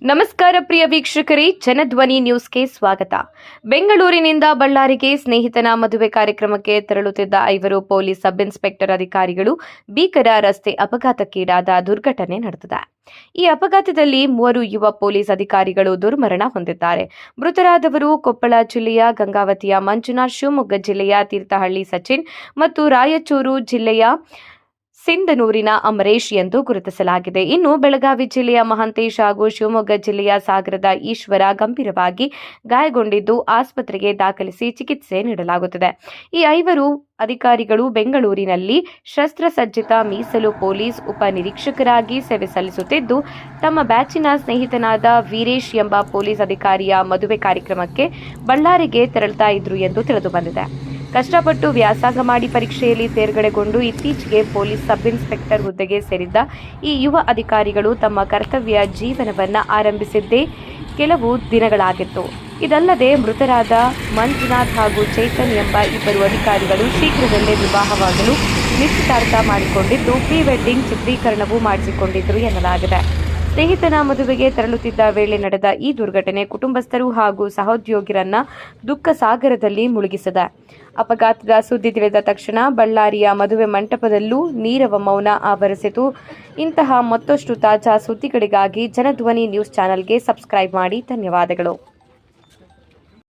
ನಮಸ್ಕಾರ ಪ್ರಿಯ ವೀಕ್ಷಕರೇ, ಜನಧ್ವನಿ ನ್ಯೂಸ್ಗೆ ಸ್ವಾಗತ. ಬೆಂಗಳೂರಿನಿಂದ ಬಳ್ಳಾರಿಗೆ ಸ್ನೇಹಿತನ ಮದುವೆ ಕಾರ್ಯಕ್ರಮಕ್ಕೆ ತೆರಳುತ್ತಿದ್ದ 5 ಪೊಲೀಸ್ ಸಬ್ ಇನ್ಸ್ಪೆಕ್ಟರ್ ಅಧಿಕಾರಿಗಳು ಭೀಕರ ರಸ್ತೆ ಅಪಘಾತಕ್ಕೀಡಾದ ದುರ್ಘಟನೆ ನಡೆದಿದೆ. ಈ ಅಪಘಾತದಲ್ಲಿ 3 ಯುವ ಪೊಲೀಸ್ ಅಧಿಕಾರಿಗಳು ದುರ್ಮರಣ ಹೊಂದಿದ್ದಾರೆ. ಮೃತರಾದವರು ಕೊಪ್ಪಳ ಜಿಲ್ಲೆಯ ಗಂಗಾವತಿಯ ಮಂಜುನಾಥ್, ಶಿವಮೊಗ್ಗ ಜಿಲ್ಲೆಯ ತೀರ್ಥಹಳ್ಳಿ ಸಚಿನ್ ಮತ್ತು ರಾಯಚೂರು ಜಿಲ್ಲೆಯ ಸಿಂಧನೂರಿನ ಅಮರೇಶ್ ಎಂದು ಗುರುತಿಸಲಾಗಿದೆ. ಇನ್ನು ಬೆಳಗಾವಿ ಜಿಲ್ಲೆಯ ಮಹಂತೇಶ್ ಹಾಗೂ ಶಿವಮೊಗ್ಗ ಜಿಲ್ಲೆಯ ಸಾಗರದ ಈಶ್ವರ ಗಂಭೀರವಾಗಿ ಗಾಯಗೊಂಡಿದ್ದು ಆಸ್ಪತ್ರೆಗೆ ದಾಖಲಿಸಿ ಚಿಕಿತ್ಸೆ ನೀಡಲಾಗುತ್ತಿದೆ. ಈ 5 ಅಧಿಕಾರಿಗಳು ಬೆಂಗಳೂರಿನಲ್ಲಿ ಶಸ್ತ್ರಸಜ್ಜಿತ ಮೀಸಲು ಪೊಲೀಸ್ ಉಪನಿರೀಕ್ಷಕರಾಗಿ ಸೇವೆ ಸಲ್ಲಿಸುತ್ತಿದ್ದು, ತಮ್ಮ ಬ್ಯಾಚಿನ ಸ್ನೇಹಿತನಾದ ವೀರೇಶ್ ಎಂಬ ಪೊಲೀಸ್ ಅಧಿಕಾರಿಯ ಮದುವೆ ಕಾರ್ಯಕ್ರಮಕ್ಕೆ ಬಳ್ಳಾರಿಗೆ ತೆರಳುತ್ತಾ ಇದ್ರು ಎಂದು ತಿಳಿದುಬಂದಿದೆ. ಕಷ್ಟಪಟ್ಟು ವ್ಯಾಸಂಗ ಮಾಡಿ ಪರೀಕ್ಷೆಯಲ್ಲಿ ತೇರ್ಗಡೆಗೊಂಡು ಇತ್ತೀಚೆಗೆ ಪೊಲೀಸ್ ಸಬ್ ಇನ್ಸ್ಪೆಕ್ಟರ್ ಹುದ್ದೆಗೆ ಸೇರಿದ್ದ ಈ ಯುವ ಅಧಿಕಾರಿಗಳು ತಮ್ಮ ಕರ್ತವ್ಯ ಜೀವನವನ್ನು ಆರಂಭಿಸಿದ್ದೇ ಕೆಲವು ದಿನಗಳಾಗಿತ್ತು. ಇದಲ್ಲದೆ ಮೃತರಾದ ಮಂಜುನಾಥ್ ಹಾಗೂ ಚೇತನ್ ಎಂಬ 2 ಅಧಿಕಾರಿಗಳು ಶೀಘ್ರದಲ್ಲೇ ವಿವಾಹವಾಗಲು ನಿಶ್ಚಿತಾರ್ಥ ಮಾಡಿಕೊಂಡಿದ್ದು, ಪ್ರೀ ವೆಡ್ಡಿಂಗ್ ಚಿತ್ರೀಕರಣವೂ ಮಾಡಿಸಿಕೊಂಡಿದ್ದರು ಎನ್ನಲಾಗಿದೆ. ಸ್ನೇಹಿತನ ಮದುವೆಗೆ ತೆರಳುತ್ತಿದ್ದ ವೇಳೆ ನಡೆದ ಈ ದುರ್ಘಟನೆ ಕುಟುಂಬಸ್ಥರು ಹಾಗೂ ಸಹೋದ್ಯೋಗಿರನ್ನ ದುಃಖ ಸಾಗರದಲ್ಲಿ ಮುಳುಗಿಸಿದೆ. ಅಪಘಾತದ ಸುದ್ದಿ ತಿಳಿದ ತಕ್ಷಣ ಬಳ್ಳಾರಿಯ ಮದುವೆ ಮಂಟಪದಲ್ಲೂ ನೀರವ ಮೌನ ಆವರಿಸಿತು. ಇಂತಹ ಮತ್ತಷ್ಟು ತಾಜಾ ಸುದ್ದಿಗಳಿಗಾಗಿ ಜನಧ್ವನಿ ನ್ಯೂಸ್ ಚಾನೆಲ್ಗೆ ಸಬ್ಸ್ಕ್ರೈಬ್ ಮಾಡಿ. ಧನ್ಯವಾದಗಳು.